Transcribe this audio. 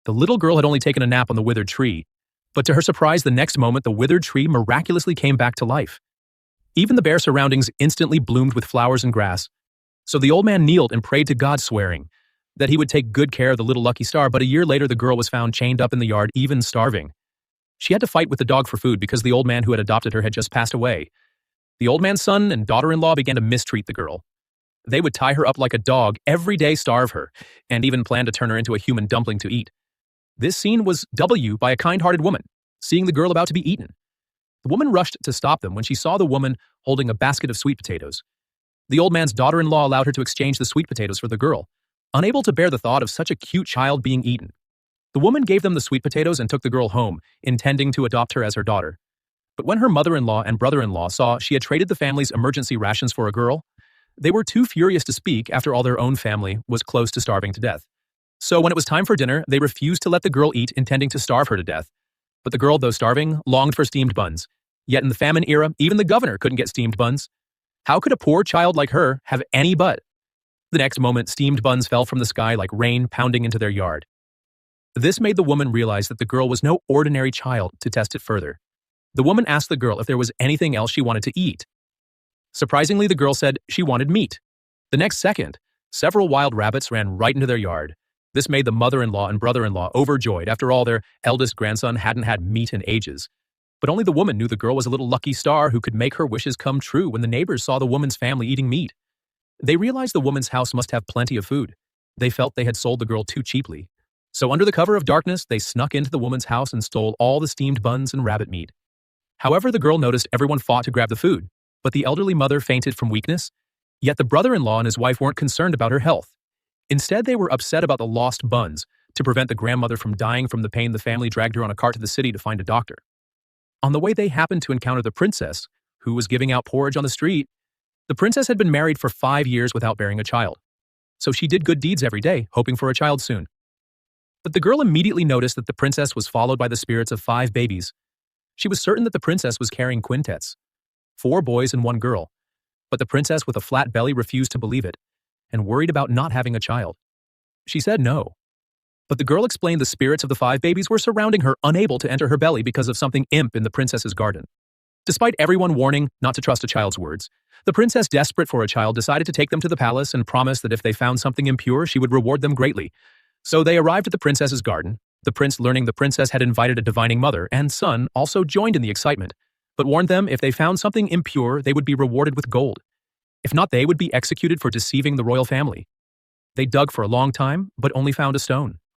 The little girl had only taken a nap on the withered tree, but to her surprise, the next moment the withered tree miraculously came back to life. Even the bare surroundings instantly bloomed with flowers and grass. So the old man kneeled and prayed to God, swearing that he would take good care of the little lucky star, but a year later the girl was found chained up in the yard, even starving. She had to fight with the dog for food because the old man who had adopted her had just passed away. The old man's son and daughter-in-law began to mistreat the girl. They would tie her up like a dog, every day starve her, and even plan to turn her into a human dumpling to eat. This scene was by a kind-hearted woman, seeing the girl about to be eaten. The woman rushed to stop them when she saw the woman holding a basket of sweet potatoes. The old man's daughter-in-law allowed her to exchange the sweet potatoes for the girl, unable to bear the thought of such a cute child being eaten. The woman gave them the sweet potatoes and took the girl home, intending to adopt her as her daughter. But when her mother-in-law and brother-in-law saw she had traded the family's emergency rations for a girl, they were too furious to speak after all their own family was close to starving to death. So when it was time for dinner, they refused to let the girl eat, intending to starve her to death. But the girl, though starving, longed for steamed buns. Yet in the famine era, even the governor couldn't get steamed buns. How could a poor child like her have any but? The next moment, steamed buns fell from the sky like rain pounding into their yard. This made the woman realize that the girl was no ordinary child. To test it further, the woman asked the girl if there was anything else she wanted to eat. Surprisingly, the girl said she wanted meat. The next second, several wild rabbits ran right into their yard. This made the mother-in-law and brother-in-law overjoyed. After all, their eldest grandson hadn't had meat in ages. But only the woman knew the girl was a little lucky star who could make her wishes come true. When the neighbors saw the woman's family eating meat, they realized the woman's house must have plenty of food. They felt they had sold the girl too cheaply. So under the cover of darkness, they snuck into the woman's house and stole all the steamed buns and rabbit meat. However, the girl noticed everyone fought to grab the food, but the elderly mother fainted from weakness. Yet the brother-in-law and his wife weren't concerned about her health. Instead, they were upset about the lost buns. To prevent the grandmother from dying from the pain, the family dragged her on a cart to the city to find a doctor. On the way, they happened to encounter the princess, who was giving out porridge on the street. The princess had been married for 5 years without bearing a child, so she did good deeds every day, hoping for a child soon. But the girl immediately noticed that the princess was followed by the spirits of 5 babies. She was certain that the princess was carrying quintets, 4 boys and 1 girl, but the princess with a flat belly refused to believe it and worried about not having a child. She said no. But the girl explained the spirits of the 5 babies were surrounding her, unable to enter her belly because of something imp in the princess's garden. Despite everyone warning not to trust a child's words, the princess, desperate for a child, decided to take them to the palace and promised that if they found something impure, she would reward them greatly. So they arrived at the princess's garden. The prince, learning the princess had invited a divining mother and son, also joined in the excitement, but warned them if they found something impure, they would be rewarded with gold. If not, they would be executed for deceiving the royal family. They dug for a long time, but only found a stone.